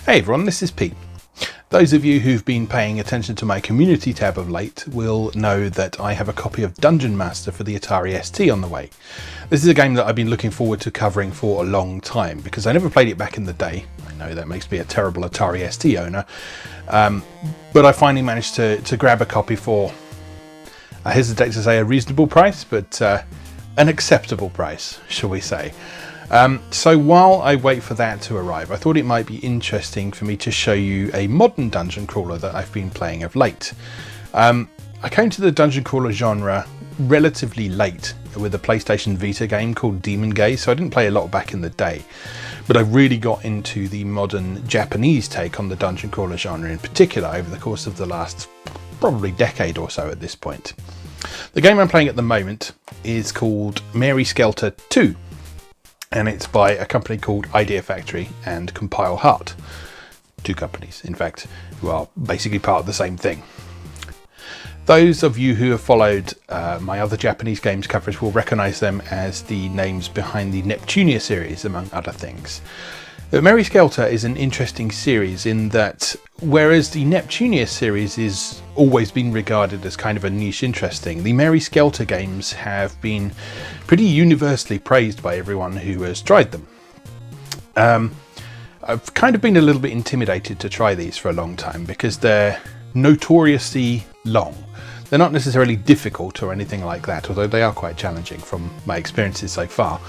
Hey everyone, this is Pete. Those of you who've been paying attention to my community tab of late will know that I have a copy of Dungeon Master for the Atari ST on the way. This is a game that I've been looking forward to covering for a long time because I never played it back in the day. I know that makes me a terrible Atari ST owner, but I finally managed to grab a copy for, I hesitate to say a reasonable price, but an acceptable price, shall we say. So while I wait for that to arrive, I thought it might be interesting for me to show you a modern dungeon crawler that I've been playing of late. I came to the dungeon crawler genre relatively late with a PlayStation Vita game called Demon Gaze, so I didn't play a lot back in the day. But I really got into the modern Japanese take on the dungeon crawler genre in particular over the course of the last probably decade or so at this point. The game I'm playing at the moment is called Mary Skelter 2. And it's by a company called Idea Factory and Compile Heart. Two companies, in fact, who are basically part of the same thing. Those of you who have followed my other Japanese games coverage will recognise them as the names behind the Neptunia series, among other things. Mary Skelter is an interesting series in that, whereas the Neptunia series is always been regarded as kind of a niche interesting, the Mary Skelter games have been pretty universally praised by everyone who has tried them. I've kind of been a little bit intimidated to try these for a long time because they're notoriously long. They're not necessarily difficult or anything like that, although they are quite challenging from my experiences so far.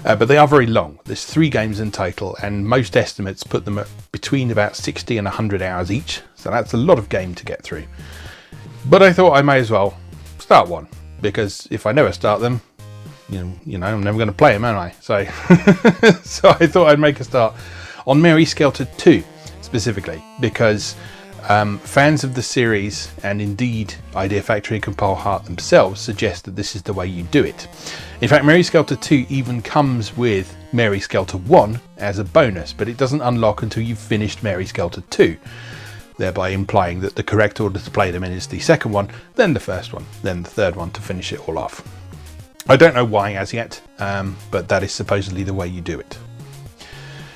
But they are very long. There's 3 games in total, and most estimates put them at between about 60 and 100 hours each. So that's a lot of game to get through. But I thought I may as well start one, because if I never start them, you know, I'm never going to play them, am I? So, so I thought I'd make a start on Mary Skelter 2 specifically, because fans of the series, and indeed Idea Factory and Compile Heart themselves, suggest that this is the way you do it. In fact, Mary Skelter 2 even comes with Mary Skelter 1 as a bonus, but it doesn't unlock until you've finished Mary Skelter 2, thereby implying that the correct order to play them in is the second one, then the first one, then the third one to finish it all off. I don't know why as yet, but that is supposedly the way you do it.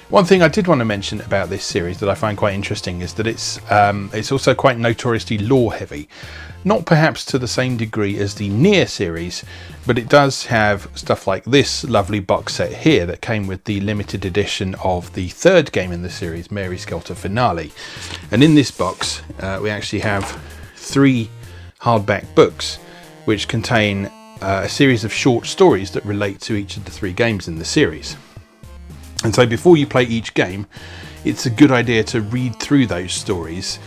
One thing I did want to mention about this series that I find quite interesting is that it's also quite notoriously lore heavy. Not perhaps to the same degree as the Nier series, but it does have stuff like this lovely box set here that came with the limited edition of the third game in the series, Mary Skelter Finale. And in this box we actually have 3 hardback books which contain a series of short stories that relate to each of the 3 games in the series. And so before you play each game, it's a good idea to read through those stories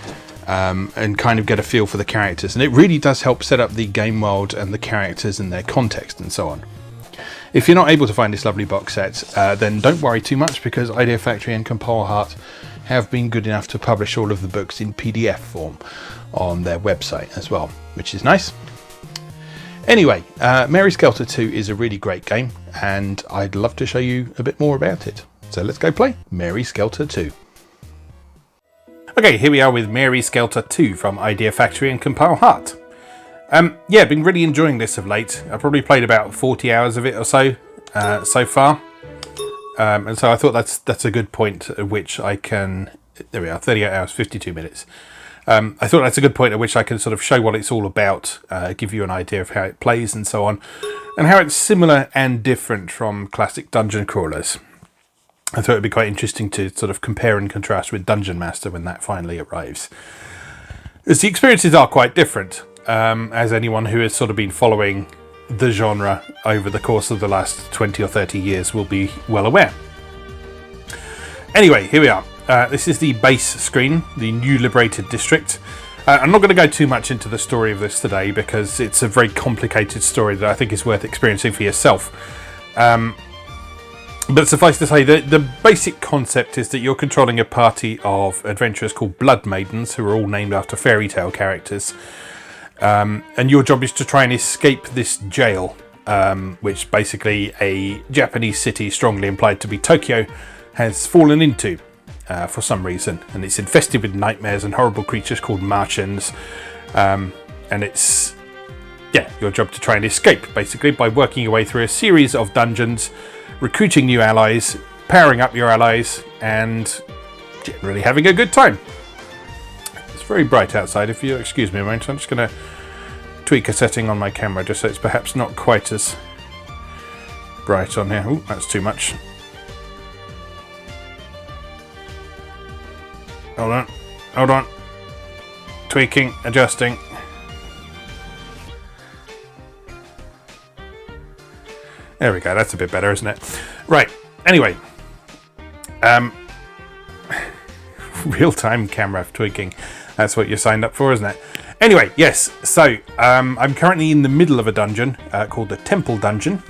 and kind of get a feel for the characters. And it really does help set up the game world and the characters and their context and so on. If you're not able to find this lovely box set, then don't worry too much, because Idea Factory and Compile Heart have been good enough to publish all of the books in PDF form on their website as well, which is nice. Anyway, Mary Skelter 2 is a really great game, and I'd love to show you a bit more about it. So let's go play Mary Skelter 2. Okay, here we are with Mary Skelter 2 from Idea Factory and Compile Heart. Yeah, been really enjoying this of late. I've probably played about 40 hours of it or so, so far. And so I thought that's a good point at which I can... There we are, 38 hours, 52 minutes. I thought that's a good point at which I can sort of show what it's all about, give you an idea of how it plays and so on, and how it's similar and different from classic dungeon crawlers. I thought it'd be quite interesting to sort of compare and contrast with Dungeon Master when that finally arrives. As the experiences are quite different, as anyone who has sort of been following the genre over the course of the last 20 or 30 years will be well aware. Anyway, here we are. This is the base screen, the new liberated district. I'm not going to go too much into the story of this today because it's a very complicated story that I think is worth experiencing for yourself. But suffice to say, the basic concept is that you're controlling a party of adventurers called Blood Maidens, who are all named after fairy tale characters. And your job is to try and escape this jail, which basically a Japanese city, strongly implied to be Tokyo, has fallen into for some reason. And it's infested with nightmares and horrible creatures called Martians. And it's, yeah, your job to try and escape, basically, by working your way through a series of dungeons, recruiting new allies, powering up your allies, and generally having a good time. It's very bright outside, if you'll excuse me a moment. I'm just going to tweak a setting on my camera just so it's perhaps not quite as bright on here. Oh, that's too much. Hold on. Tweaking, adjusting. There we go, that's a bit better, isn't it? Right, anyway. Real-time camera tweaking. That's what you signed up for, isn't it? Anyway, yes, so I'm currently in the middle of a dungeon called the Temple Dungeon.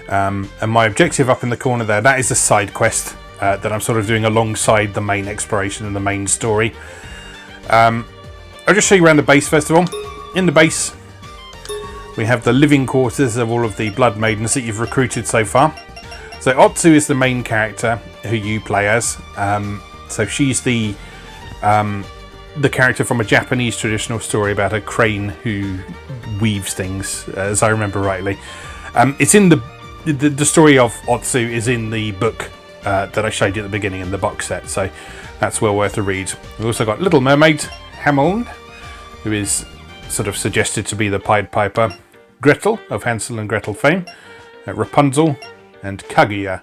And my objective up in the corner there, that is a side quest that I'm sort of doing alongside the main exploration and the main story. I'll just show you around the base first of all. In the base, we have the living quarters of all of the Blood Maidens that you've recruited so far. So Otsu is the main character who you play as. So she's the character from a Japanese traditional story about a crane who weaves things, as I remember rightly. It's in the story of Otsu is in the book that I showed you at the beginning in the box set, so that's well worth a read. We've also got Little Mermaid, Hamon, who is sort of suggested to be the Pied Piper, Gretel of Hansel and Gretel fame, Rapunzel, and Kaguya.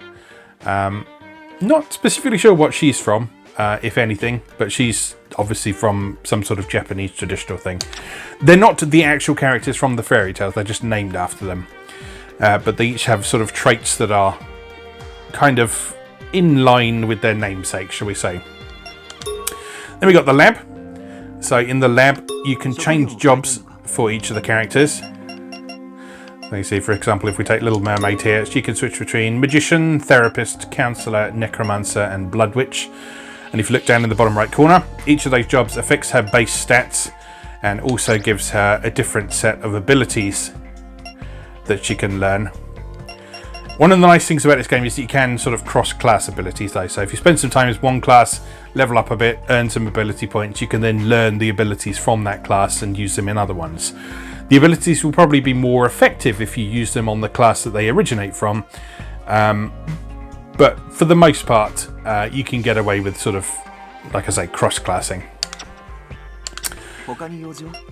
Not specifically sure what she's from, if anything, but she's obviously from some sort of Japanese traditional thing. They're not the actual characters from the fairy tales, they're just named after them. But they each have sort of traits that are kind of in line with their namesake, shall we say. Then we got the lab. So in the lab, you can change jobs for each of the characters. So you see, for example, if we take Little Mermaid here, she can switch between Magician, Therapist, Counsellor, Necromancer, and Blood Witch. And if you look down in the bottom right corner, each of those jobs affects her base stats and also gives her a different set of abilities that she can learn. One of the nice things about this game is that you can sort of cross-class abilities though. So if you spend some time as one class, level up a bit, earn some ability points, you can then learn the abilities from that class and use them in other ones. The abilities will probably be more effective if you use them on the class that they originate from. But for the most part, you can get away with sort of, like I say, cross-classing.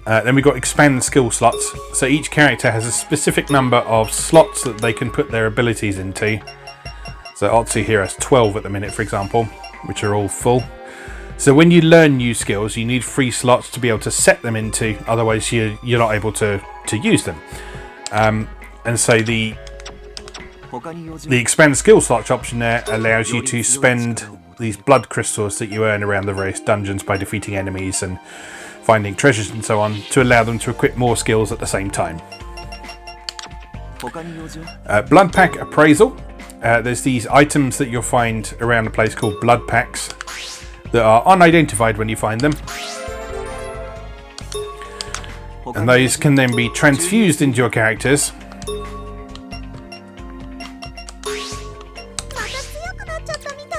Then we've got expand skill slots. So each character has a specific number of slots that they can put their abilities into. So Otsu here has 12 at the minute, for example, which are all full. So when you learn new skills, you need 3 slots to be able to set them into, otherwise you're not able to use them. And so the expand skill slots option there allows you to spend these blood crystals that you earn around the various dungeons by defeating enemies and finding treasures and so on, to allow them to equip more skills at the same time. Blood pack appraisal. There's these items that you'll find around the place called blood packs that are unidentified when you find them. And those can then be transfused into your characters.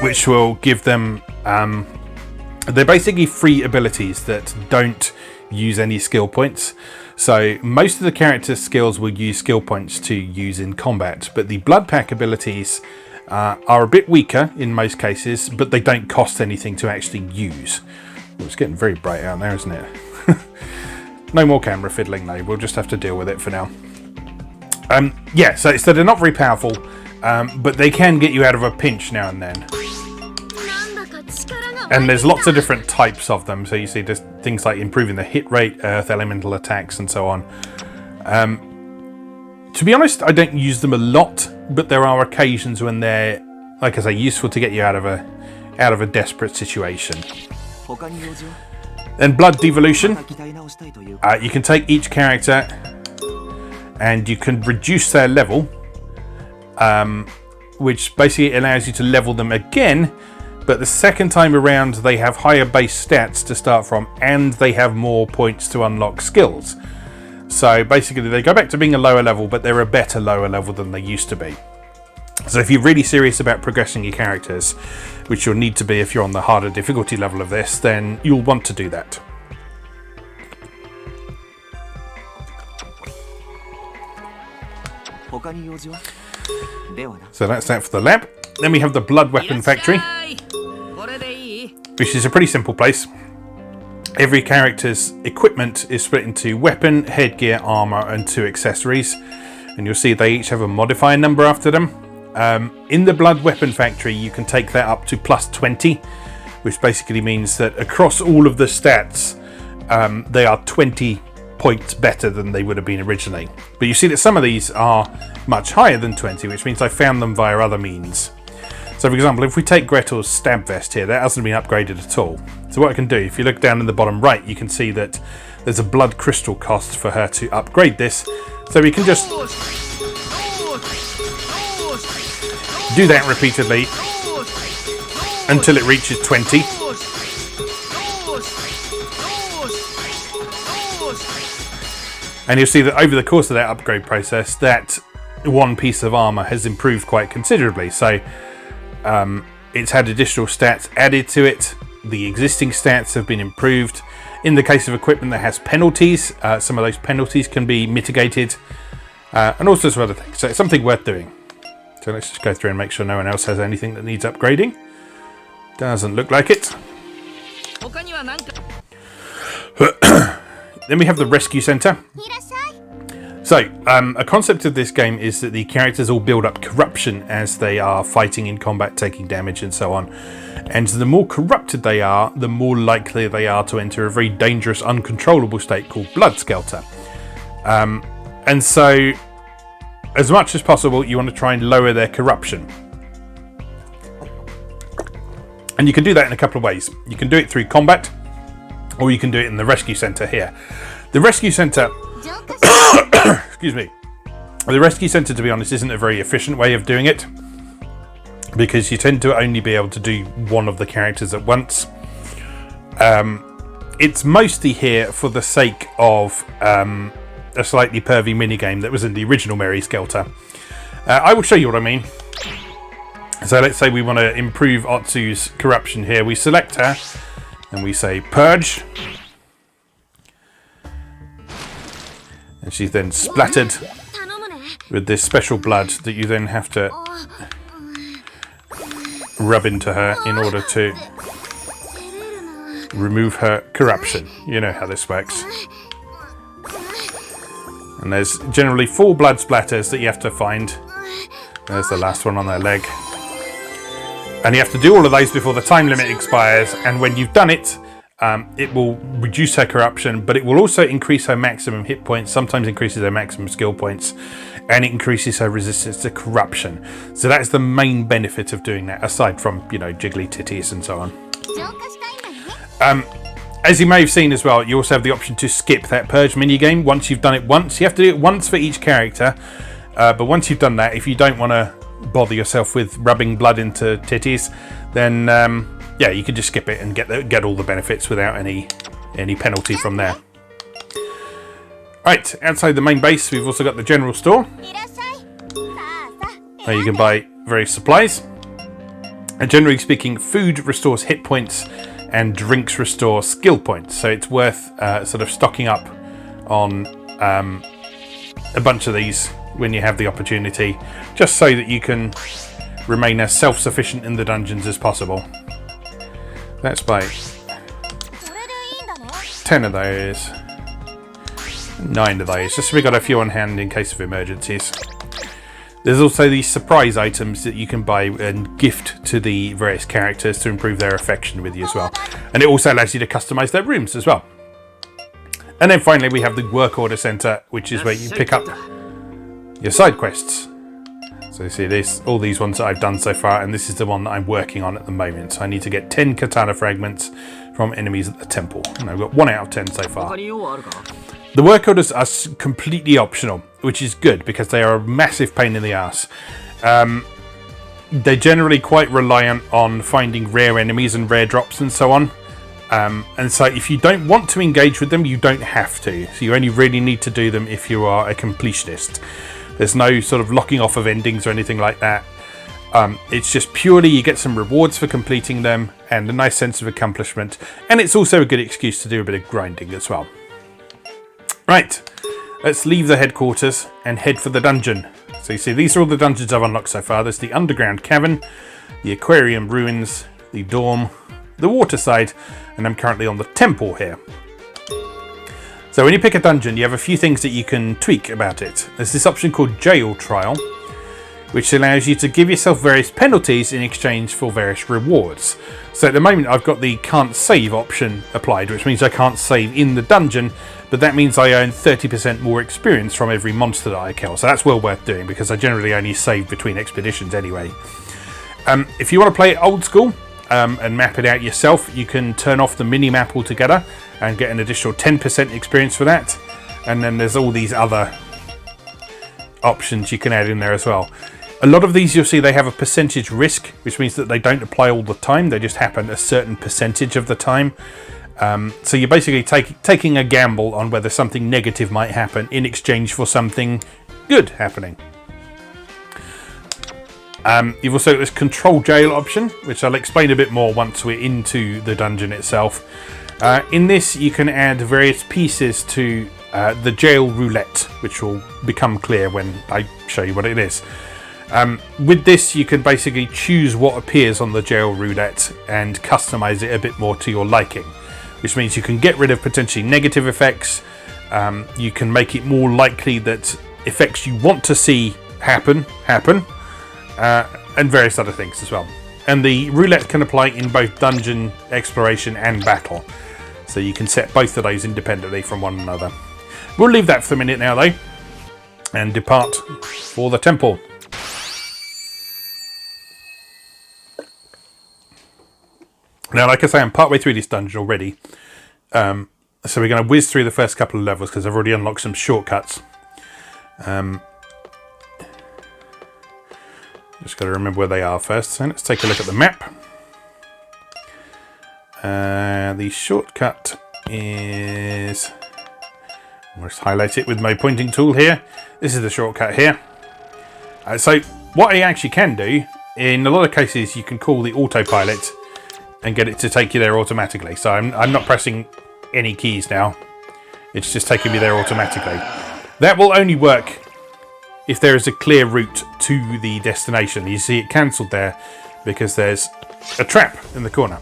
Which will give them... they're basically free abilities that don't use any skill points. So most of the characters' skills will use skill points to use in combat, but the blood pack abilities are a bit weaker in most cases, but they don't cost anything to actually use. Well, it's getting very bright out there, isn't it? No more camera fiddling though, we'll just have to deal with it for now. Yeah, so they're not very powerful, but they can get you out of a pinch now and then. And there's lots of different types of them. So you see there's things like improving the hit rate, earth elemental attacks, and so on. To be honest, I don't use them a lot, but there are occasions when they're, like I say, useful to get you out of a desperate situation. Then blood devolution. You can take each character and you can reduce their level, which basically allows you to level them again. But the second time around, they have higher base stats to start from, and they have more points to unlock skills. So basically, they go back to being a lower level, but they're a better lower level than they used to be. So if you're really serious about progressing your characters, which you'll need to be if you're on the harder difficulty level of this, then you'll want to do that. So that's that for the lab. Then we have the blood weapon factory. which is a pretty simple place. Every character's equipment is split into weapon, headgear, armor, and 2 accessories. And you'll see they each have a modifier number after them. In the Blood Weapon Factory, you can take that up to plus 20, which basically means that across all of the stats, they are 20 points better than they would have been originally. But you see that some of these are much higher than 20, which means I found them via other means. So for example, if we take Gretel's stab vest here, that hasn't been upgraded at all. So what I can do, if you look down in the bottom right, you can see that there's a blood crystal cost for her to upgrade this. So we can just do that repeatedly until it reaches 20. And you'll see that over the course of that upgrade process, that one piece of armor has improved quite considerably. So it's had additional stats added to it. The existing stats have been improved. In the case of equipment that has penalties, some of those penalties can be mitigated, and all sorts of other things. So it's something worth doing. So let's just go through and make sure no one else has anything that needs upgrading. Doesn't look like it. Then we have the rescue center. So, a concept of this game is that the characters all build up corruption as they are fighting in combat, taking damage and so on. And the more corrupted they are, the more likely they are to enter a very dangerous, uncontrollable state called Blood Skelter. And so, as much as possible, you want to try and lower their corruption. And you can do that in a couple of ways. You can do it through combat, or you can do it in the rescue center here. The rescue center... excuse me. The rescue center, to be honest, isn't a very efficient way of doing it, because you tend to only be able to do one of the characters at once. It's mostly here for the sake of a slightly pervy minigame that was in the original Mary Skelter. I will show you what I mean. So let's say we want to improve Otsu's corruption here. We select her and we say purge. And she's then splattered with this special blood that you then have to rub into her in order to remove her corruption. You know how this works. And there's generally 4 blood splatters that you have to find. There's the last one on their leg. And you have to do all of those before the time limit expires. And when you've done it, it will reduce her corruption, but it will also increase her maximum hit points, sometimes increases her maximum skill points, and it increases her resistance to corruption. So that's the main benefit of doing that, aside from, you know, jiggly titties and so on. As you may have seen as well, you also have the option to skip that purge minigame once you've done it once. You have to do it once for each character, but once you've done that, if you don't want to bother yourself with rubbing blood into titties, then yeah, you can just skip it and get all the benefits without any penalty from there. Right, outside the main base, we've also got the general store, where you can buy various supplies. And generally speaking, food restores hit points and drinks restore skill points. So it's worth sort of stocking up on a bunch of these when you have the opportunity, just so that you can remain as self-sufficient in the dungeons as possible. Let's buy 10 of those, 9 of those, just so we got a few on hand in case of emergencies. There's also these surprise items that you can buy and gift to the various characters to improve their affection with you as well. And it also allows you to customize their rooms as well. And then finally we have the work order center, which is where you pick up your side quests. So you see this, all these ones that I've done so far, and this is the one that I'm working on at the moment. So I need to get 10 katana fragments from enemies at the temple, and I've got 1 out of 10 so far. The work orders are completely optional, which is good because they are a massive pain in the ass. They're generally quite reliant on finding rare enemies and rare drops and so on. And so if you don't want to engage with them, you don't have to. So you only really need to do them if you are a completionist. There's no sort of locking off of endings or anything like that. It's just purely you get some rewards for completing them and a nice sense of accomplishment. And it's also a good excuse to do a bit of grinding as well. Right, let's leave the headquarters and head for the dungeon. So you see, these are all the dungeons I've unlocked so far. There's the underground cavern, the aquarium ruins, the dorm, the water side, and I'm currently on the temple here. So when you pick a dungeon, you have a few things that you can tweak about it. There's this option called Jail Trial, which allows you to give yourself various penalties in exchange for various rewards. So at the moment I've got the can't save option applied, which means I can't save in the dungeon, but that means I earn 30% more experience from every monster that I kill. So that's well worth doing because I generally only save between expeditions anyway. If you want to play it old school and map it out yourself, you can turn off the mini-map altogether and get an additional 10% experience for that. And then there's all these other options you can add in there as well. A lot of these you'll see they have a percentage risk, which means that they don't apply all the time. They just happen a certain percentage of the time. So you're basically taking a gamble on whether something negative might happen in exchange for something good happening. You've also got this control jail option, which I'll explain a bit more once we're into the dungeon itself. In this you can add various pieces to the jail roulette, which will become clear when I show you what it is. With this you can basically choose what appears on the jail roulette and customize it a bit more to your liking, which means you can get rid of potentially negative effects. You can make it more likely that effects you want to see happen, and various other things as well. And the roulette can apply in both dungeon, exploration and battle, so you can set both of those independently from one another. We'll leave that for a minute now though and depart for the temple. Now, like I say, I'm partway through this dungeon already, so we're going to whiz through the first couple of levels because I've already unlocked some shortcuts. Just got to remember where they are first. So let's take a look at the map. The shortcut is... I'll just highlight it with my pointing tool here. This is the shortcut here. So what I actually can do, in a lot of cases, you can call the autopilot and get it to take you there automatically. So I'm not pressing any keys now. It's just taking me there automatically. That will only work if there is a clear route to the destination. You see it cancelled there because there's a trap in the corner.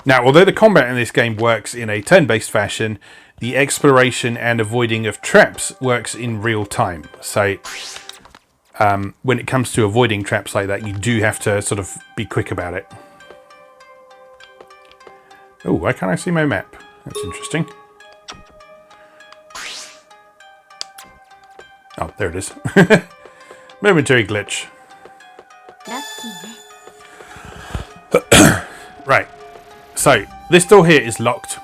Now, although the combat in this game works in a turn-based fashion, the exploration and avoiding of traps works in real time. So when it comes to avoiding traps like that, you do have to sort of be quick about it. Oh, why can't I see my map? That's interesting. Oh, there it is. Momentary glitch. Right. So, this door here is locked.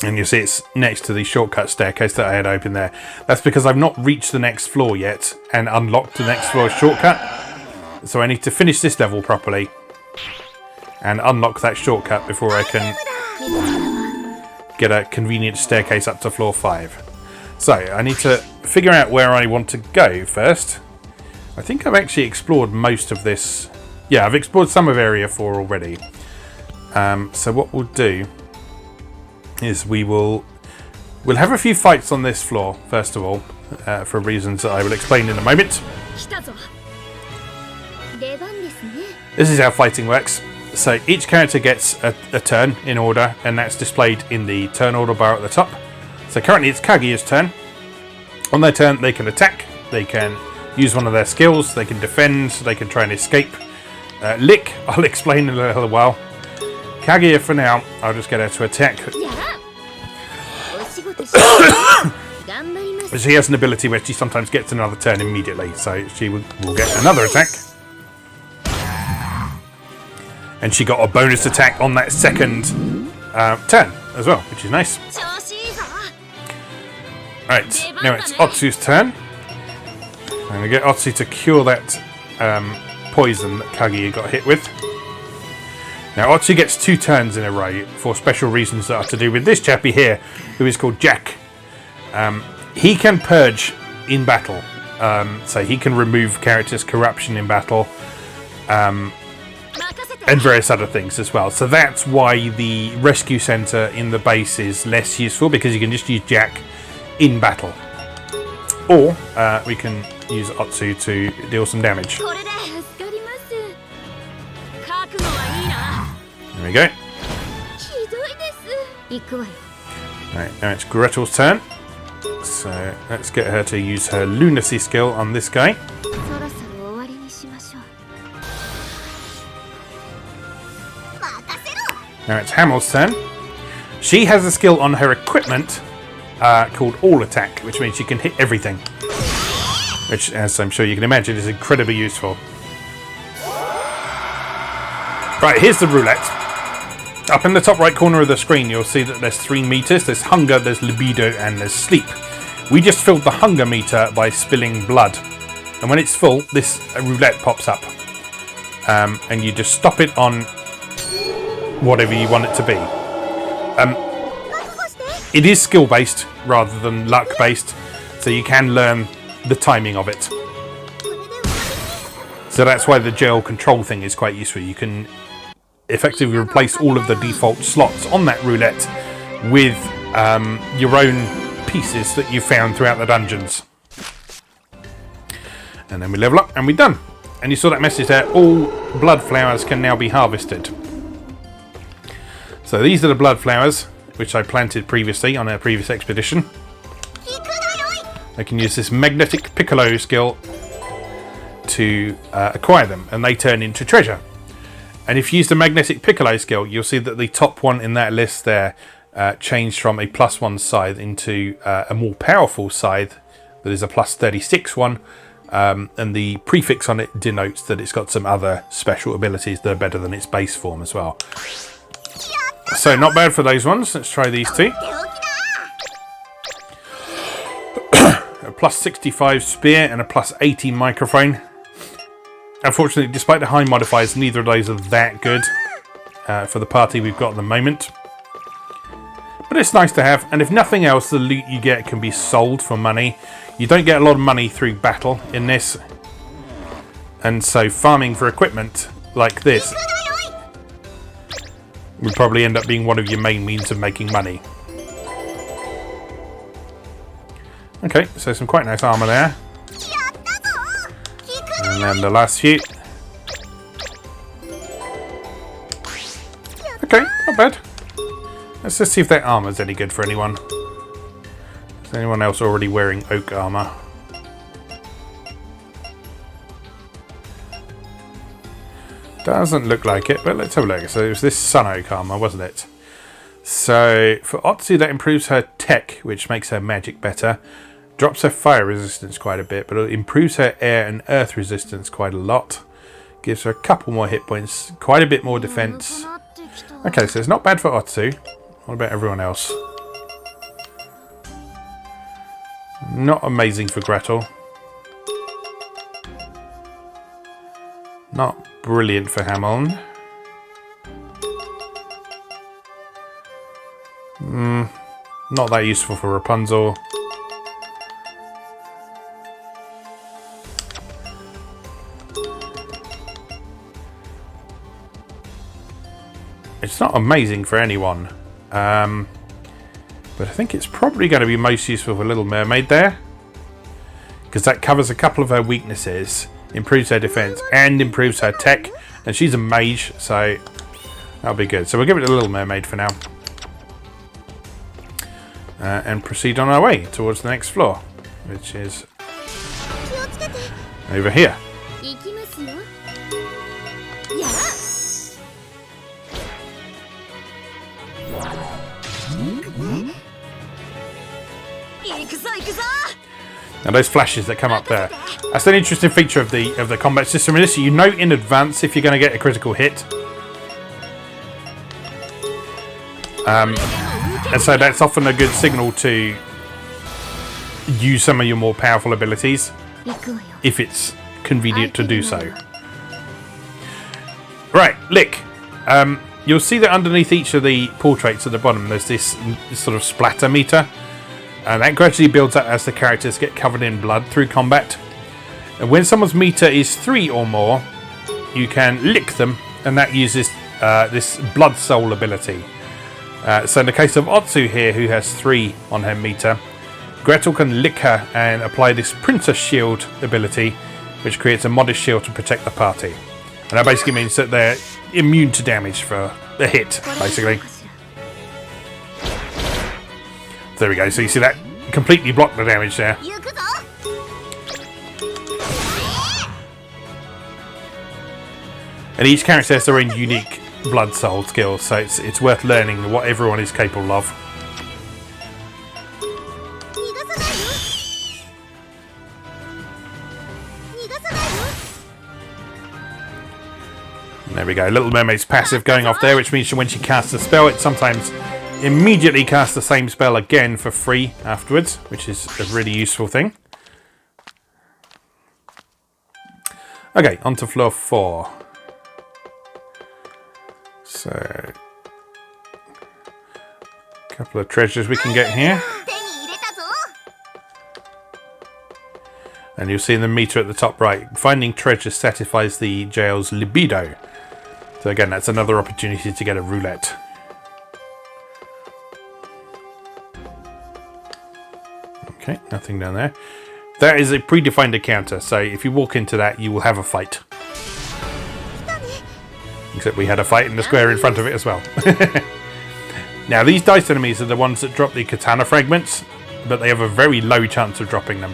And you see it's next to the shortcut staircase that I had open there. That's because I've not reached the next floor yet and unlocked the next floor shortcut. So I need to finish this level properly and unlock that shortcut before I can get a convenient staircase up to floor 5. So I need to figure out where I want to go first. I think I've actually explored most of this. Yeah, I've explored some of area 4 already. So what we'll do is we'll have a few fights on this floor first of all, for reasons that I will explain in a moment. This is how fighting works. So each character gets a turn in order, and that's displayed in the turn order bar at the top. So currently it's Kaguya's turn. On their turn they can attack, they can use one of their skills, they can defend, they can try and escape. Lick, I'll explain in a little while. Kaguya for now, I'll just get her to attack. But she has an ability where she sometimes gets another turn immediately, so she will get another attack. And she got a bonus attack on that second turn as well, which is nice. Right, now it's Otsu's turn. I'm going to get Otsu to cure that poison that Kaguya got hit with. Now Otsu gets 2 turns in a row for special reasons that are to do with this chappie here, who is called Jack. He can purge in battle, so he can remove characters' corruption in battle, and various other things as well. So that's why the rescue center in the base is less useful, because you can just use Jack in battle. Or we can use Otsu to deal some damage. There we go. Right, now it's Gretel's turn. So let's get her to use her lunacy skill on this guy. Now it's Hamel's turn. She has a skill on her equipment called All Attack, which means she can hit everything. Which, as I'm sure you can imagine, is incredibly useful. Right, here's the roulette. Up in the top right corner of the screen, you'll see that there's 3 meters. There's hunger, there's libido, and there's sleep. We just filled the hunger meter by spilling blood. And when it's full, this roulette pops up. And you just stop it on whatever you want it to be. It is skill-based rather than luck-based, so you can learn the timing of it. So that's why the gel control thing is quite useful. You can effectively replace all of the default slots on that roulette with your own pieces that you found throughout the dungeons. And then we level up and we're done. And you saw that message there, all blood flowers can now be harvested. So these are the blood flowers which I planted previously on a previous expedition. I can use this magnetic piccolo skill to acquire them, and they turn into treasure. And if you use the magnetic piccolo skill, you'll see that the top one in that list there changed from a +1 scythe into a more powerful scythe that is a +36 one, and the prefix on it denotes that it's got some other special abilities that are better than its base form as well. So not bad for those ones. Let's try these two. A +65 spear and a +80 microphone. Unfortunately, despite the high modifiers, neither of those are that good for the party we've got at the moment. But it's nice to have, and if nothing else, the loot you get can be sold for money. You don't get a lot of money through battle in this, and so farming for equipment like this would probably end up being one of your main means of making money. Okay, so some quite nice armour there. And then the last few. Okay, not bad. Let's just see if that armour's any good for anyone. Is anyone else already wearing oak armour? Doesn't look like it, but let's have a look. So it was this sun oak armour, wasn't it? So for Otsu, that improves her tech, which makes her magic better. Drops her fire resistance quite a bit, but it improves her air and earth resistance quite a lot. Gives her a couple more hit points, quite a bit more defense. Okay, so it's not bad for Otsu. What about everyone else? Not amazing for Gretel. Not brilliant for Hamon. Not that useful for Rapunzel. It's not amazing for anyone. But I think it's probably going to be most useful for Little Mermaid there. Because that covers a couple of her weaknesses. Improves her defense and improves her tech. And she's a mage, so that'll be good. So we'll give it to Little Mermaid for now. And proceed on our way towards the next floor. Which is over here. Now those flashes that come up there, that's an interesting feature of the combat system in this. You know in advance if you're going to get a critical hit, and so that's often a good signal to use some of your more powerful abilities if it's convenient to do so. Right, Lick. You'll see that underneath each of the portraits at the bottom there's this sort of splatter meter. And that gradually builds up as the characters get covered in blood through combat. And when someone's meter is 3 or more, you can lick them, and that uses this blood soul ability. So in the case of Otsu here, who has 3 on her meter, Gretel can lick her and apply this Princess Shield ability, which creates a modest shield to protect the party. And that basically means that they're immune to damage for a hit, basically. There we go. So you see that completely blocked the damage there. And each character has their own unique blood soul skills, so it's worth learning what everyone is capable of. There we go. Little Mermaid's passive going off there, which means when she casts a spell, it sometimes immediately casts the same spell again for free afterwards, which is a really useful thing. Okay, on to floor 4. So, a couple of treasures we can get here. And you'll see in the meter at the top right, finding treasure satisfies the jail's libido. So again, that's another opportunity to get a roulette. Okay, nothing down there. That is a predefined encounter, so if you walk into that, you will have a fight. Except we had a fight in the square in front of it as well. Now, these dice enemies are the ones that drop the katana fragments, but they have a very low chance of dropping them.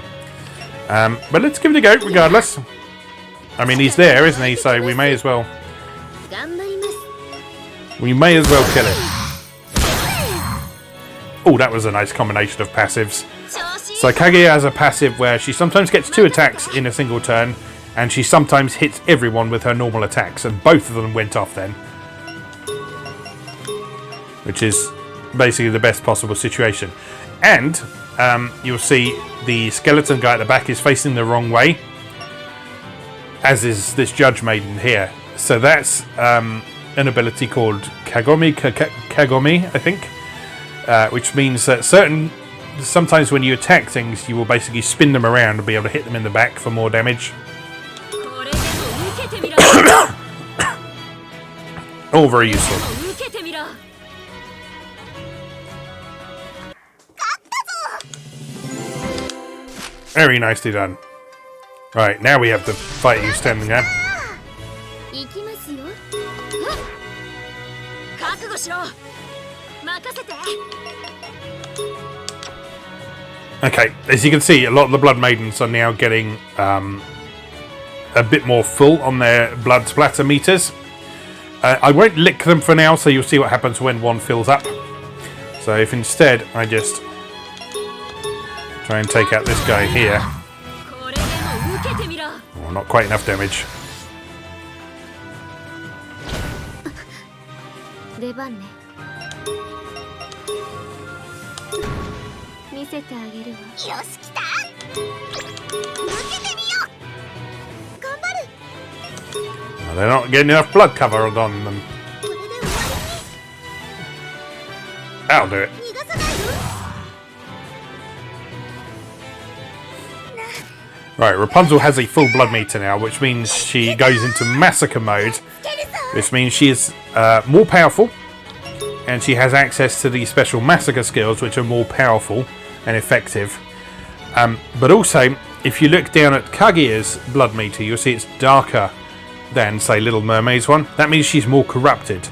But let's give it a go, regardless. I mean, he's there, isn't he? So we may as well... kill him. Oh, that was a nice combination of passives. So Kaguya has a passive where she sometimes gets 2 attacks in a single turn, and she sometimes hits everyone with her normal attacks, and both of them went off then. Which is basically the best possible situation. And you'll see the skeleton guy at the back is facing the wrong way, as is this judge maiden here. So that's an ability called Kagome, I think, which means that sometimes when you attack things, you will basically spin them around and be able to hit them in the back for more damage. All very useful. Very nicely done. Right, now we have to fight you standing there. Okay, as you can see, a lot of the Blood Maidens are now getting a bit more full on their blood splatter meters. I won't lick them for now, so you'll see what happens when one fills up. So if instead I just try and take out this guy here. Oh, not quite enough damage. They're not getting enough blood cover on them. That'll do it. Right, Rapunzel has a full blood meter now, which means she goes into massacre mode. This means she is more powerful, and she has access to the special massacre skills, which are more powerful and effective. But also, if you look down at Kaguya's blood meter, you'll see it's darker than, say, Little Mermaid's one. That means she's more corrupted,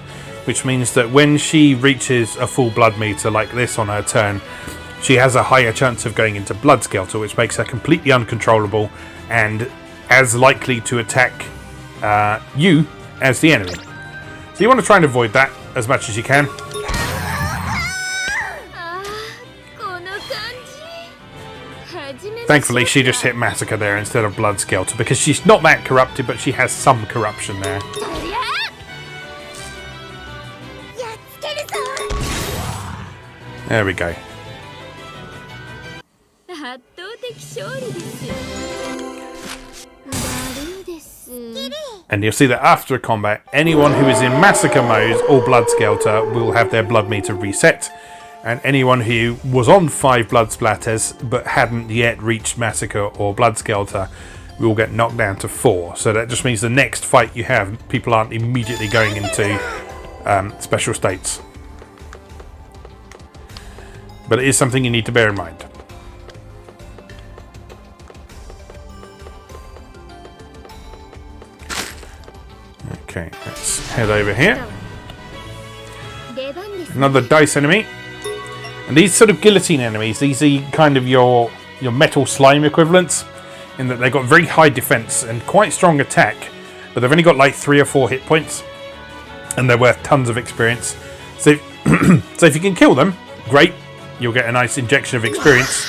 which means that when she reaches a full blood meter like this on her turn, she has a higher chance of going into Blood Skelter, which makes her completely uncontrollable and as likely to attack you as the enemy. So you want to try and avoid that as much as you can. Thankfully, she just hit Massacre there instead of Blood Skelter, because she's not that corrupted, but she has some corruption there. There we go. And you'll see that after a combat, anyone who is in Massacre mode or Blood Skelter will have their blood meter reset. And anyone who was on 5 blood splatters but hadn't yet reached Massacre or Blood Skelter will get knocked down to 4. So that just means the next fight you have, people aren't immediately going into special states. But it is something you need to bear in mind. Okay, let's head over here. Another dice enemy. And these sort of guillotine enemies, these are kind of your metal slime equivalents, in that they've got very high defense and quite strong attack, but they've only got like 3 or 4 hit points, and they're worth tons of experience. So, so if you can kill them, great, you'll get a nice injection of experience.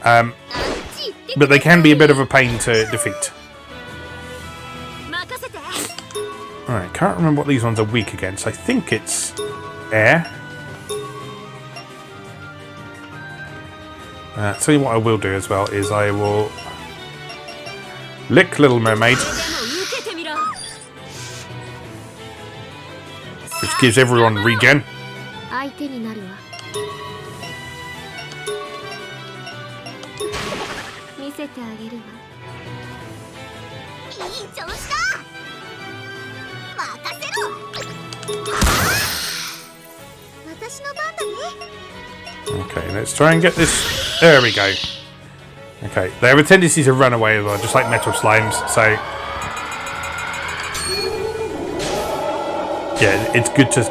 But they can be a bit of a pain to defeat. Alright, can't remember what these ones are weak against. I think it's air. Tell you what I will do as well is I will lick Little Mermaid, which gives everyone regen. Okay, let's try and get this. There we go. Okay, they have a tendency to run away as well, just like metal slimes, so yeah, it's good to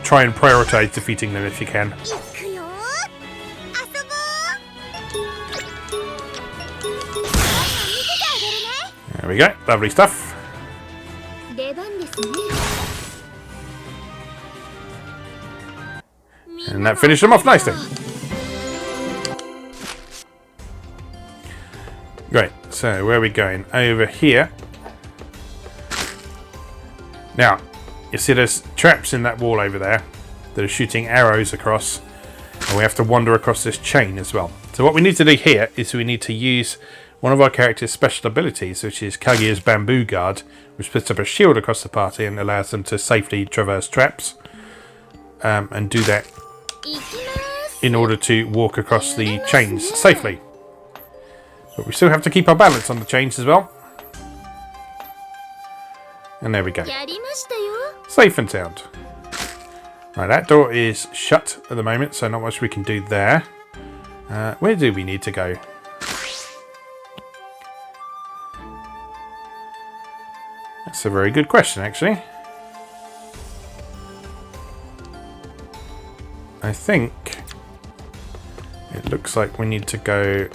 try and prioritize defeating them if you can. There we go, lovely stuff. And that finished them off nicely. Great, so where are we going? Over here. Now, you see there's traps in that wall over there that are shooting arrows across, and we have to wander across this chain as well. So what we need to do here is we need to use one of our character's special abilities, which is Kaguya's Bamboo Guard, which puts up a shield across the party and allows them to safely traverse traps, and do that in order to walk across the chains safely. But we still have to keep our balance on the chains as well. And there we go. Safe and sound. Right, that door is shut at the moment, so not much we can do there. Where do we need to go? That's a very good question, actually. I think it looks like we need to go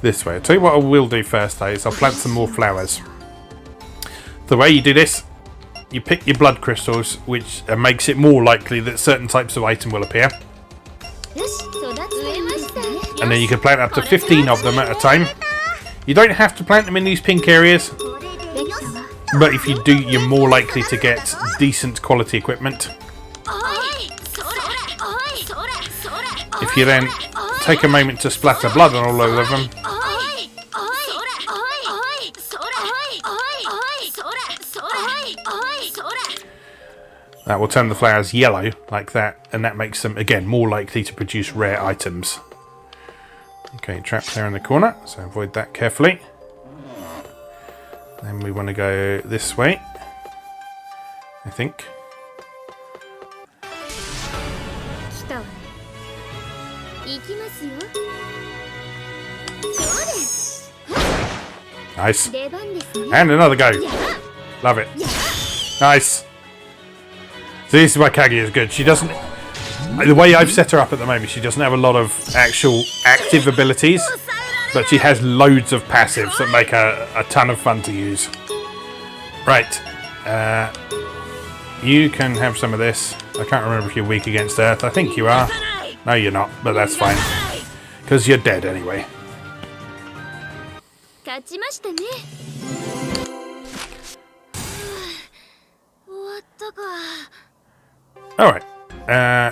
this way. I'll tell you what I will do first, though, is I'll plant some more flowers. The way you do this, you pick your blood crystals, which makes it more likely that certain types of item will appear. And then you can plant up to 15 of them at a time. You don't have to plant them in these pink areas, but if you do, you're more likely to get decent quality equipment. If you then take a moment to splatter blood on all of them, that will turn the flowers yellow like that, and that makes them, again, more likely to produce rare items. Okay, trap there in the corner, so avoid that carefully. Then we want to go this way, I think. Nice. And another go. Love it. Nice. So this is why Kaguya is good. She doesn't... The way I've set her up at the moment, she doesn't have a lot of actual active abilities, but she has loads of passives that make her a ton of fun to use. Right. You can have some of this. I can't remember if you're weak against Earth. I think you are. No, you're not, but that's fine. Because you're dead anyway. Alright.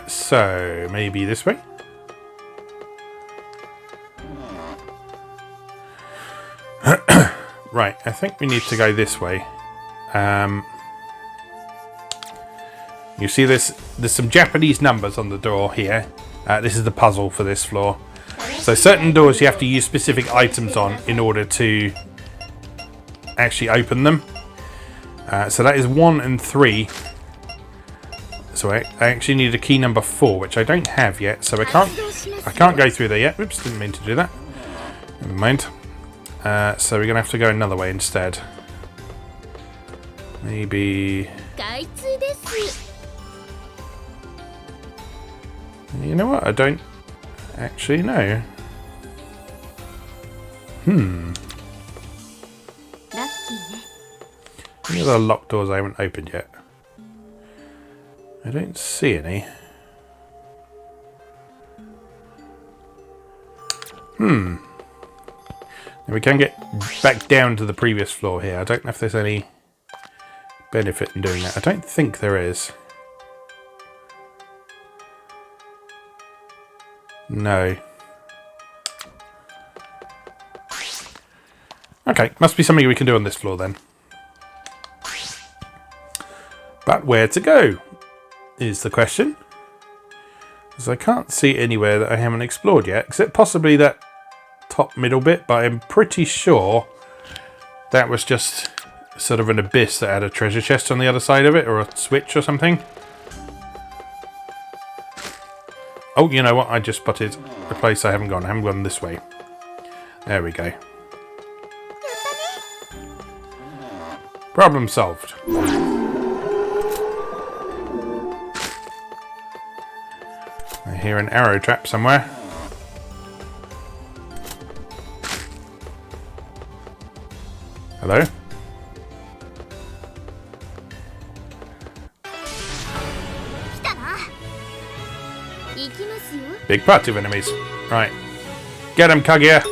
So, maybe this way? Right, I think we need to go this way. You see there's some Japanese numbers on the door here. This is the puzzle for this floor. So certain doors you have to use specific items on in order to actually open them. So that is 1 and 3. So I actually need a key number 4, which I don't have yet. So I can't go through there yet. Oops, didn't mean to do that. Never mind. So we're going to have to go another way instead. Maybe... You know what? I don't actually know. Any other locked doors I haven't opened yet? I don't see any. And we can get back down to the previous floor here. I don't know if there's any benefit in doing that. I don't think there is. No. Okay, must be something we can do on this floor then. But where to go is the question. Because I can't see anywhere that I haven't explored yet, except possibly that top middle bit, but I'm pretty sure that was just sort of an abyss that had a treasure chest on the other side of it, or a switch or something. Oh, you know what? I just spotted a place I haven't gone. I haven't gone this way. There we go. Problem solved. I hear an arrow trap somewhere. Hello? Big party of enemies. Right. Get him, Kaguya!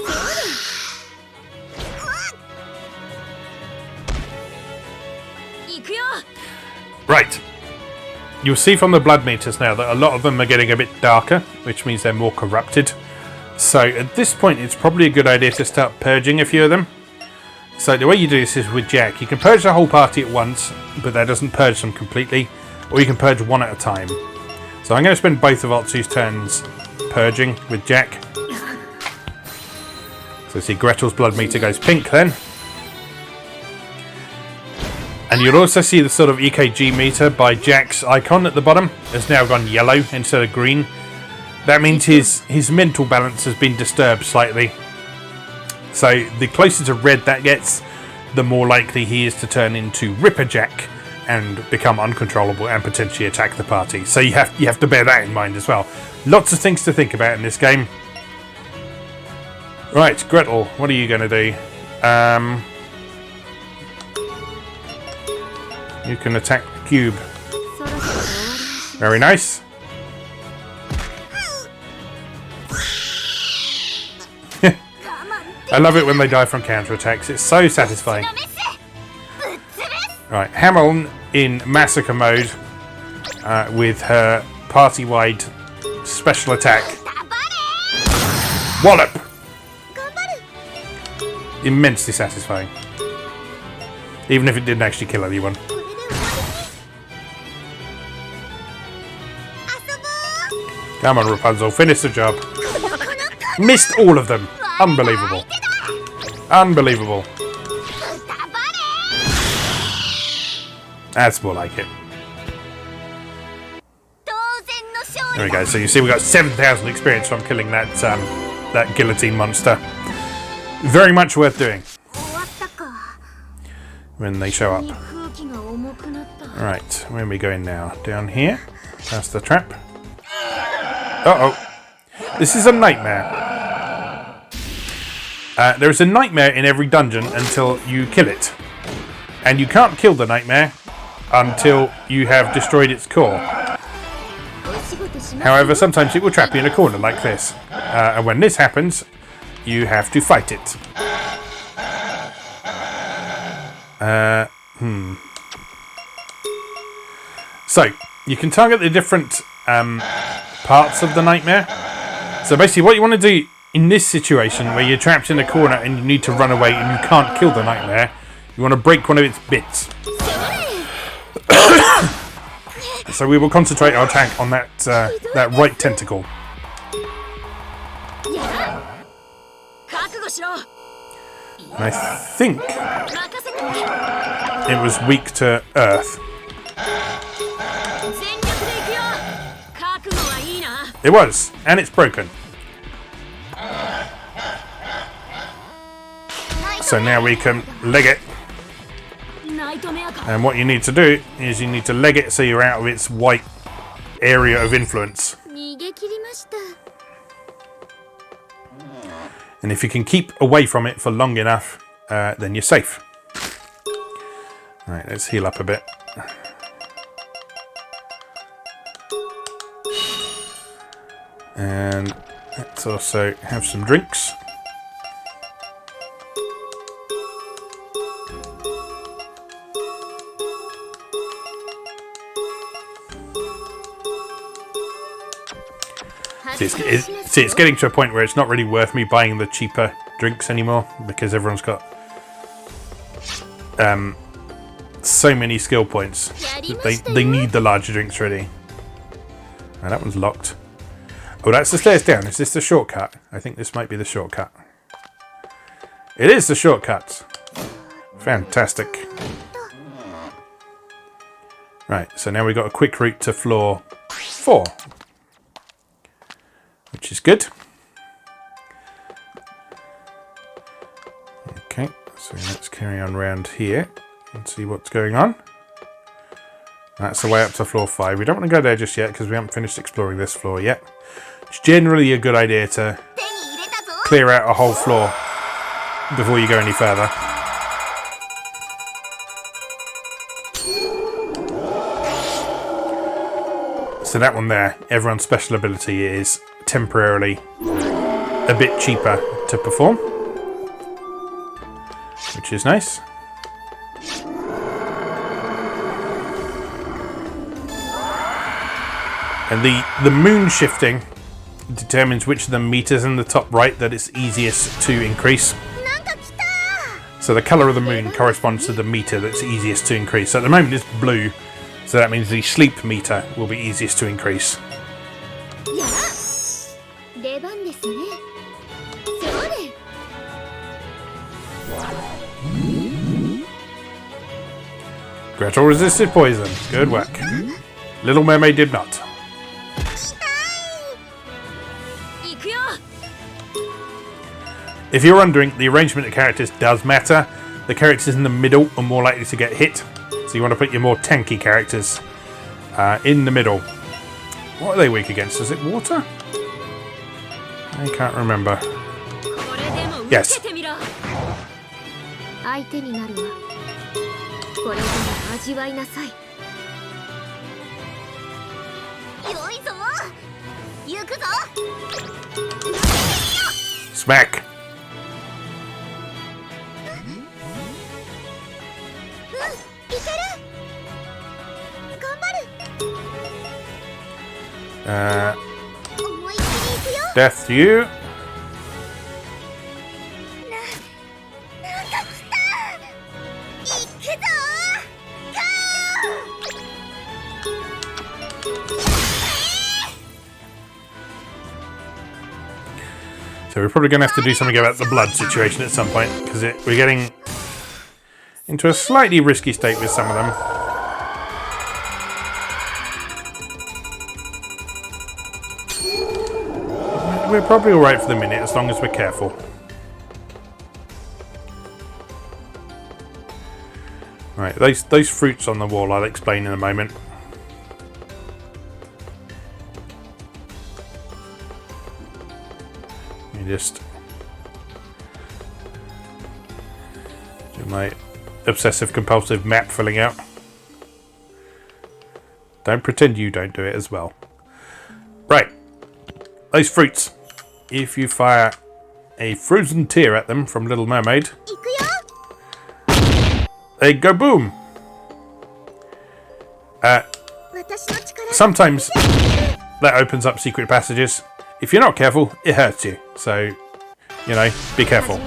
Right. You'll see from the blood meters now that a lot of them are getting a bit darker, which means they're more corrupted. So at this point it's probably a good idea to start purging a few of them. So the way you do this is with Jack. You can purge the whole party at once, but that doesn't purge them completely. Or you can purge one at a time. So I'm going to spend both of Otsu's turns purging with Jack. So see, Gretel's blood meter goes pink then. And you'll also see the sort of EKG meter by Jack's icon at the bottom has now gone yellow instead of green. That means his mental balance has been disturbed slightly. So the closer to red that gets, the more likely he is to turn into Ripper Jack and become uncontrollable and potentially attack the party. So you have to bear that in mind as well. Lots of things to think about in this game. Right, Gretel, what are you going to do? You can attack the cube. Very nice. I love it when they die from counterattacks. It's so satisfying. Right, Hamilton in massacre mode with her party-wide special attack. Wallop! Immensely satisfying. Even if it didn't actually kill anyone. Come on, Rapunzel, finish the job. Missed all of them. Unbelievable. Unbelievable. That's more like it. There we go. So you see we got 7,000 experience from killing that that guillotine monster. Very much worth doing. When they show up. Right, where are we going now? Down here. Past the trap. Uh-oh. This is a nightmare. There is a nightmare in every dungeon until you kill it. And you can't kill the nightmare until you have destroyed its core. However, sometimes it will trap you in a corner like this. And when this happens, you have to fight it. So, you can target the different parts of the nightmare. So basically what you want to do in this situation where you're trapped in a corner and you need to run away and you can't kill the nightmare, you want to break one of its bits. So we will concentrate our attack on that that right tentacle. And I think it was weak to earth. It was, and it's broken. So now we can leg it. And what you need to do is you need to leg it so you're out of its white area of influence. And if you can keep away from it for long enough, then you're safe. Alright, let's heal up a bit. And let's also have some drinks. See, it's getting to a point where it's not really worth me buying the cheaper drinks anymore because everyone's got so many skill points that they need the larger drinks ready. And that one's locked. Oh, that's the stairs down. Is this the shortcut? I think this might be the shortcut. It is the shortcut. Fantastic. Right, so now we've got a quick route to floor 4. Which is good. Okay, so let's carry on around here and see what's going on. That's the way up to floor 5. We don't want to go there just yet because we haven't finished exploring this floor yet. It's generally a good idea to clear out a whole floor before you go any further. So that one there, everyone's special ability is temporarily a bit cheaper to perform, which is nice. And the moon shifting determines which of the meters in the top right that it's easiest to increase. So the colour of the moon corresponds to the meter that's easiest to increase. So at the moment it's blue, so that means the sleep meter will be easiest to increase. Gretel resisted poison. Good work. Little Mermaid did not. If you're wondering, the arrangement of characters does matter. The characters in the middle are more likely to get hit. So you want to put your more tanky characters in the middle. What are they weak against? Is it water? I can't remember. Yes. Smack. Death to you. So we're probably going to have to do something about the blood situation at some point, because we're getting into a slightly risky state with some of them. We're probably alright for the minute, as long as we're careful. Right, those fruits on the wall I'll explain in a moment. Let me just do my obsessive compulsive map filling out. Don't pretend you don't do it as well. Right, those fruits. If you fire a frozen tear at them from Little Mermaid, they go boom. Sometimes that opens up secret passages. If you're not careful, it hurts you. So, you know, be careful.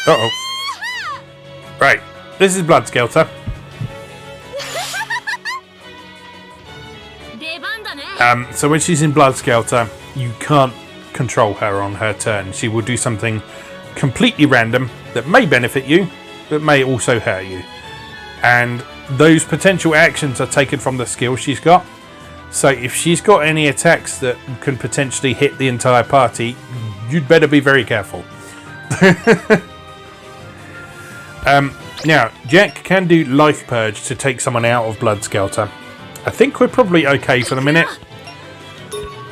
Uh-oh. Right, this is Blood Skelter. So when she's in Blood Skelter, you can't control her on her turn. She will do something completely random that may benefit you, but may also hurt you. And those potential actions are taken from the skill she's got. So if she's got any attacks that can potentially hit the entire party, you'd better be very careful. Now, Jack can do Life Purge to take someone out of Blood Skelter. I think we're probably okay for the minute.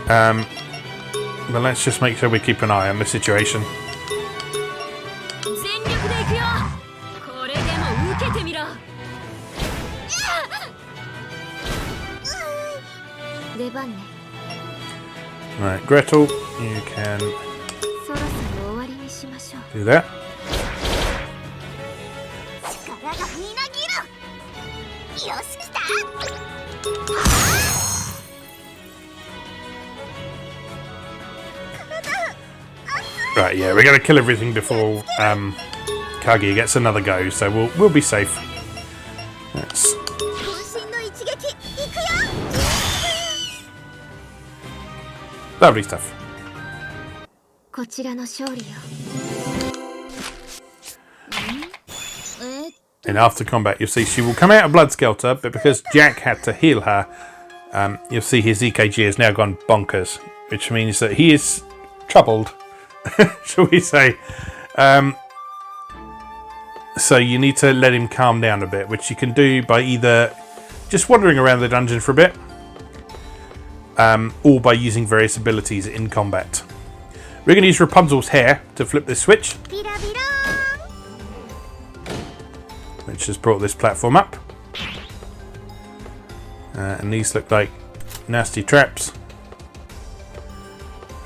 But let's just make sure we keep an eye on the situation. Right, Gretel, you can do that. Right, yeah, we're gonna kill everything before Kagi gets another go, so we'll be safe. That's lovely stuff. And after combat, you'll see she will come out of Blood Skelter, but because Jack had to heal her, you'll see his EKG has now gone bonkers, which means that he is troubled, shall we say. So you need to let him calm down a bit, which you can do by either just wandering around the dungeon for a bit, or by using various abilities in combat. We're going to use Rapunzel's hair to flip this switch, which has brought this platform up. And these look like nasty traps.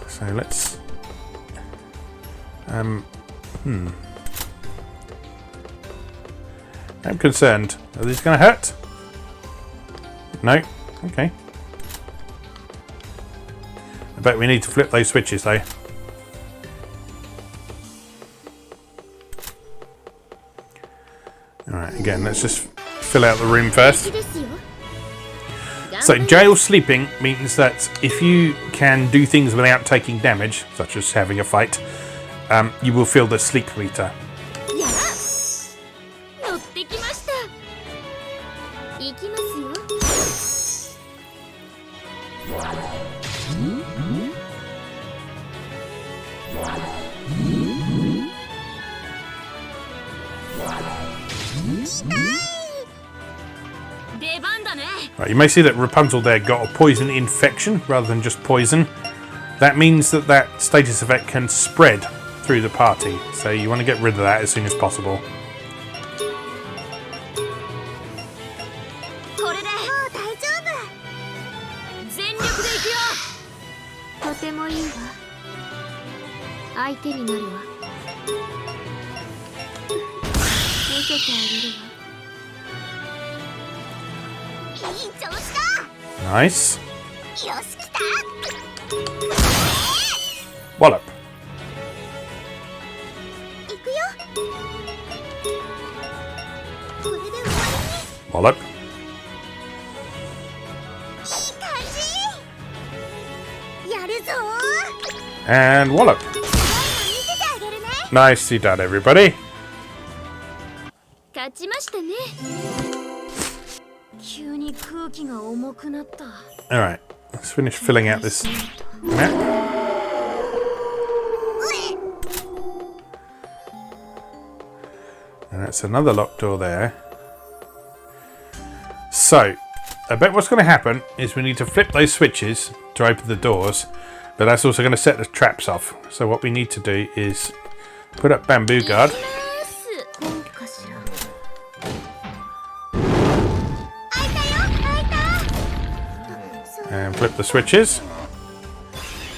So let's... I'm concerned. Are these going to hurt? No? Okay. I bet we need to flip those switches though. Alright, again, let's just fill out the room first. So, jail sleeping means that if you can do things without taking damage, such as having a fight, you will feel the sleep meter. Right, you may see that Rapunzel there got a poison infection rather than just poison. That means that that status effect can spread through the party, so you want to get rid of that as soon as possible. Nice. Wallop. Wallop. And wallop. Nicely done, everybody. Alright, let's finish filling out this map. And that's another locked door there. So, I bet what's going to happen is we need to flip those switches to open the doors, but that's also going to set the traps off. So what we need to do is put up bamboo guard. And flip the switches.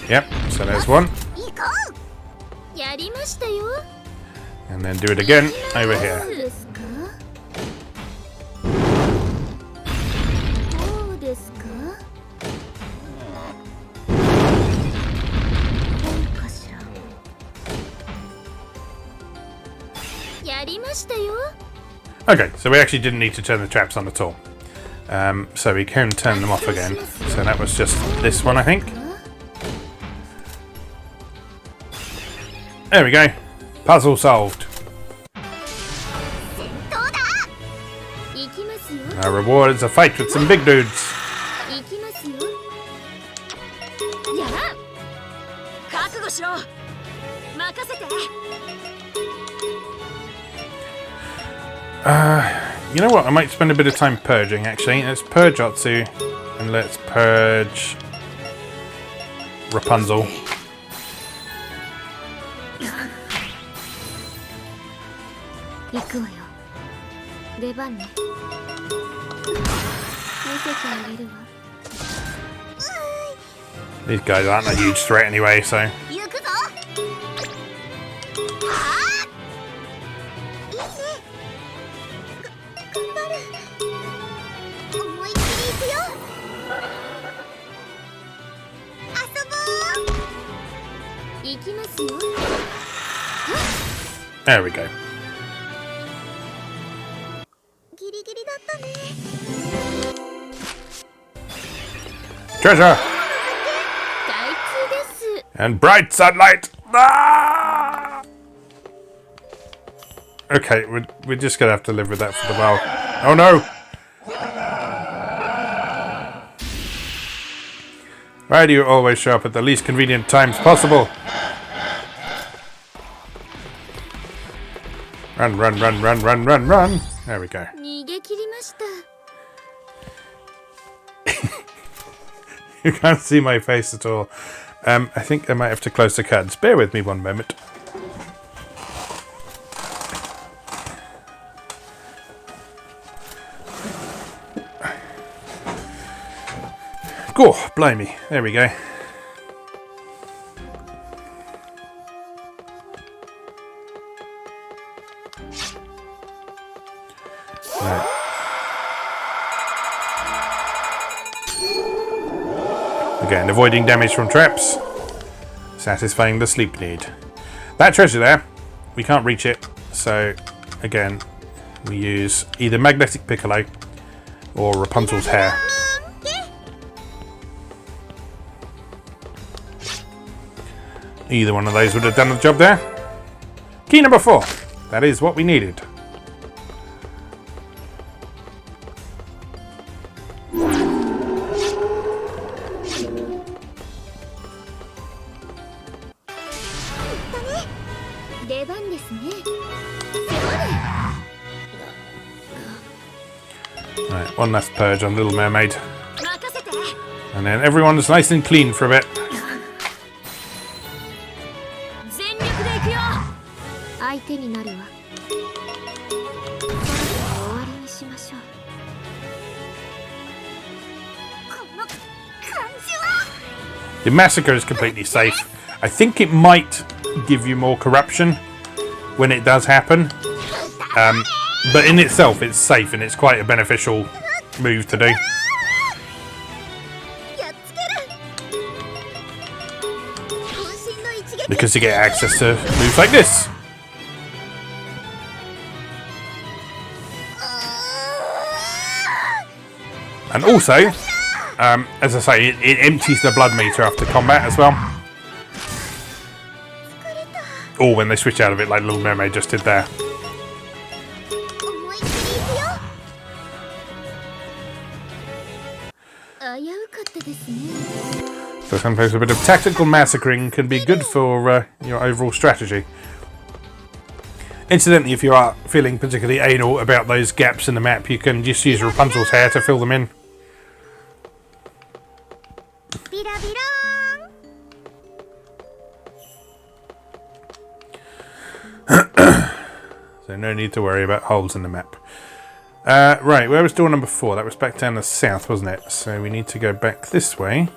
Yep, so there's one. And then do it again over here. Okay, so we actually didn't need to turn the traps on at all. So we can turn them off again. So that was just this one, I think. There we go. Puzzle solved. Our reward is a fight with some big dudes. You know what? I might spend a bit of time purging, actually. Let's purge Otsu, and let's purge Rapunzel. These guys aren't a huge threat anyway, so... There we go. Treasure! And bright sunlight! Ah! Okay, we're just gonna have to live with that for the while. Oh no! Why do you always show up at the least convenient times possible? Run, run, run, run, run, run, run! There we go. You can't see my face at all. I think I might have to close the curtains. Bear with me one moment. Go, blimey. There we go. Right. Again, avoiding damage from traps. Satisfying the sleep need. That treasure there, we can't reach it. So, again, we use either Magnetic Piccolo or Rapunzel's hair. Either one of those would have done the job there. Key number 4. That is what we needed. Right, one last purge on Little Mermaid. And then everyone's nice and clean for a bit. The massacre is completely safe. I think it might give you more corruption when it does happen. But in itself, it's safe and it's quite a beneficial move to do. Because you get access to moves like this. And also, as I say, it empties the blood meter after combat as well. Or when they switch out of it like Little Mermaid just did there. So sometimes a bit of tactical massacring can be good for your overall strategy. Incidentally, if you are feeling particularly anal about those gaps in the map, you can just use Rapunzel's hair to fill them in. So no need to worry about holes in the map. Right, where was door number 4? That was back down the south, wasn't it? So we need to go back this way.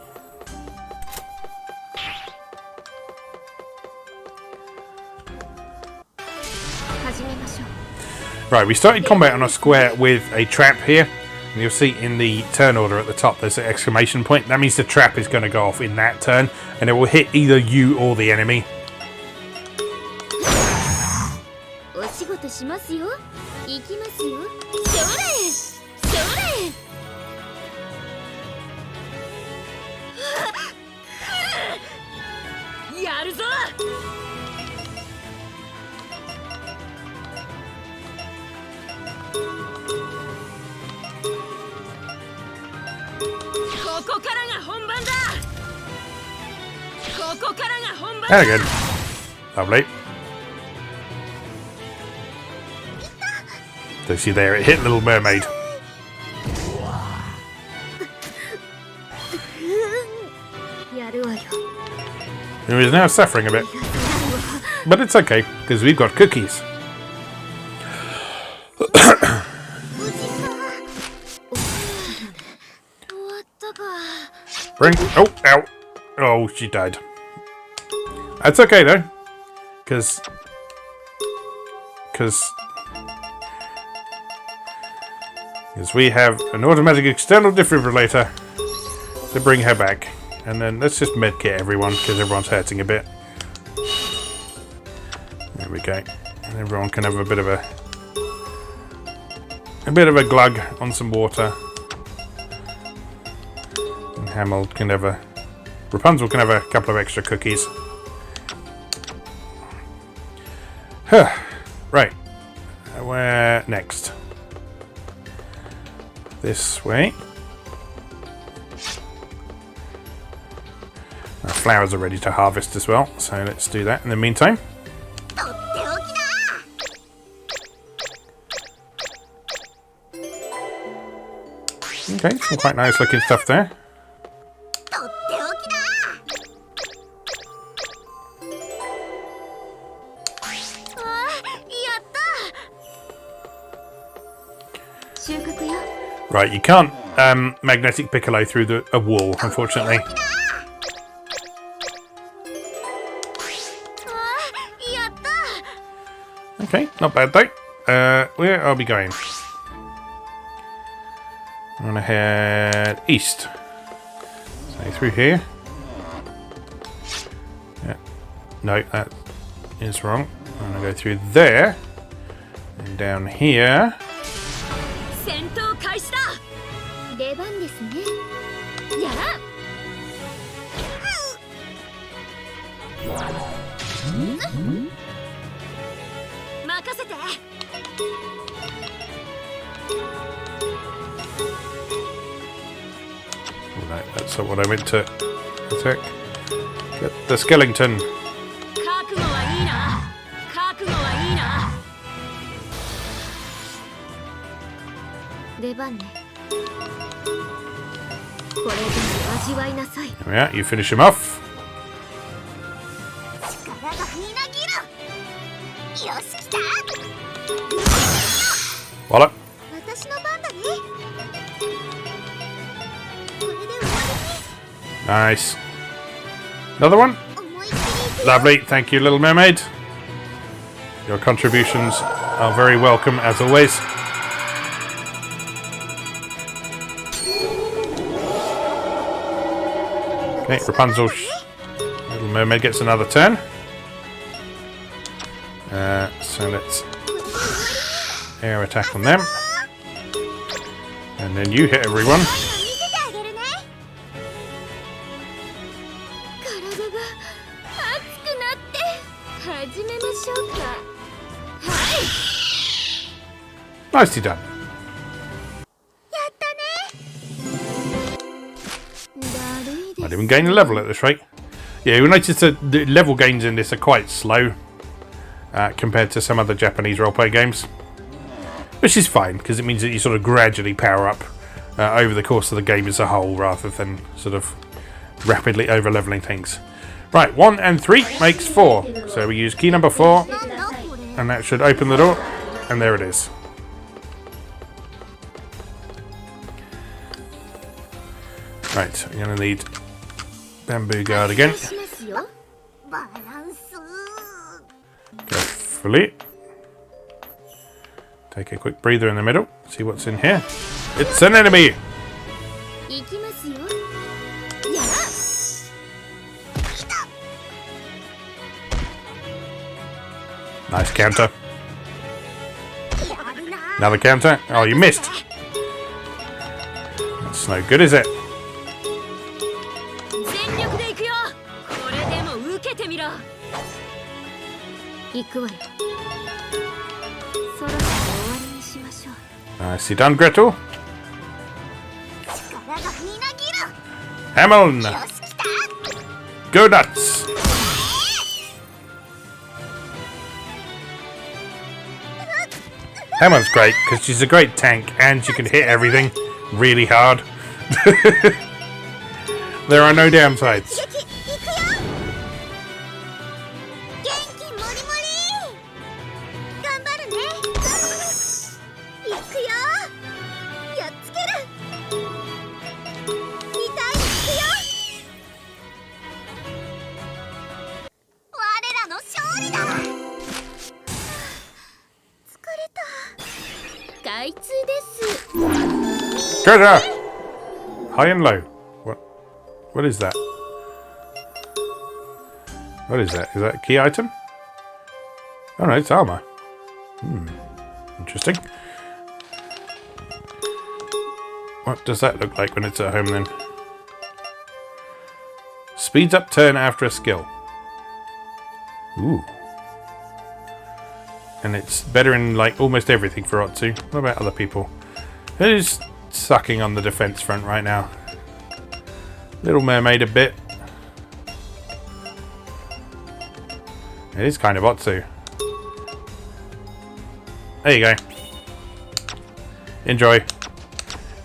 Right, we started combat on a square with a trap here. And you'll see in the turn order at the top there's an exclamation point. That means the trap is going to go off in that turn. And it will hit either you or the enemy. Very good. Lovely. So see there, it hit Little Mermaid. Who is now suffering a bit. But it's okay, because we've got cookies. Oh, ow. Oh, she died. That's okay though. Because we have an automatic external defibrillator to bring her back. And then let's just medkit everyone, because everyone's hurting a bit. There we go. And everyone can have a bit of a glug on some water. And Rapunzel can have a couple of extra cookies. Right. Where next? This way. Our flowers are ready to harvest as well, so let's do that in the meantime. Okay, some quite nice looking stuff there. Right, you can't magnetic piccolo through a wall, unfortunately. Okay, not bad though. Where are we going? I'm gonna head east. So through here. Yeah. No, that is wrong. I'm gonna go through there. And down here. Right, that's not what I meant to attack. Get the skeleton. There we are, you finish him off. Wallop. Nice. Another one? Lovely, thank you, Little Mermaid. Your contributions are very welcome, as always. Okay, Rapunzel. Little Mermaid gets another turn. So let's air attack on them. And then you hit everyone. Nicely done. Might even gain a level at this rate. Yeah, you'll notice that the level gains in this are quite slow compared to some other Japanese roleplay games. Which is fine, because it means that you sort of gradually power up over the course of the game as a whole, rather than sort of rapidly over-leveling things. Right, 1 and 3 makes 4. So we use key number 4, and that should open the door, and there it is. Right, we're going to need bamboo guard again. Carefully. Take a quick breather in the middle. See what's in here. It's an enemy! Nice counter. Another counter. Oh, you missed. That's no good, is it? Nicely done, Gretel. Hamilton. Go nuts. Hammon's great because she's a great tank and she can hit everything really hard. There are no downsides. Treasure! High and low. What is that? What is that? Is that a key item? Oh no, it's armor. Interesting. What does that look like when it's at home then? Speeds up turn after a skill. Ooh. And it's better in like almost everything for Otsu. What about other people? Who's sucking on the defense front right now? Little Mermaid a bit. It is kind of Otsu. There you go. Enjoy.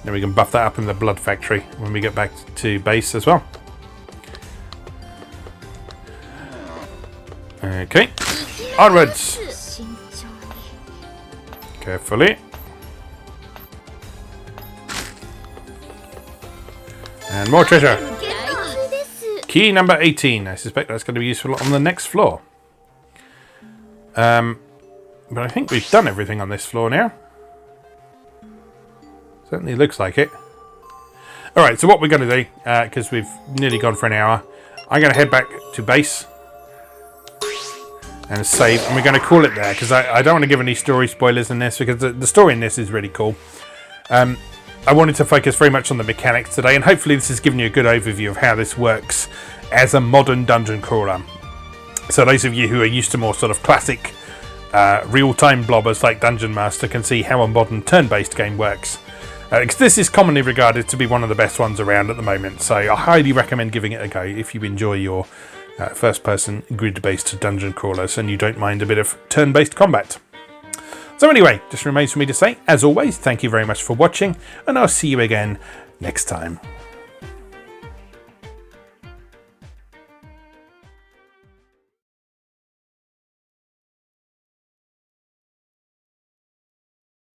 Then we can buff that up in the Blood Factory when we get back to base as well. Okay. Onwards. Carefully. And more treasure. Key number 18. I suspect that's going to be useful on the next floor. But I think we've done everything on this floor now. Certainly looks like it. Alright, so what we're going to do, because we've nearly gone for an hour, I'm going to head back to base and save, and we're going to call it there, because I don't want to give any story spoilers in this, because the story in this is really cool. I wanted to focus very much on the mechanics today, and hopefully this has given you a good overview of how this works as a modern dungeon crawler. So those of you who are used to more sort of classic real-time blobbers like Dungeon Master can see how a modern turn-based game works. Because this is commonly regarded to be one of the best ones around at the moment, so I highly recommend giving it a go if you enjoy your first-person grid-based dungeon crawlers and you don't mind a bit of turn-based combat. So anyway, just remains for me to say, as always, thank you very much for watching, and I'll see you again next time.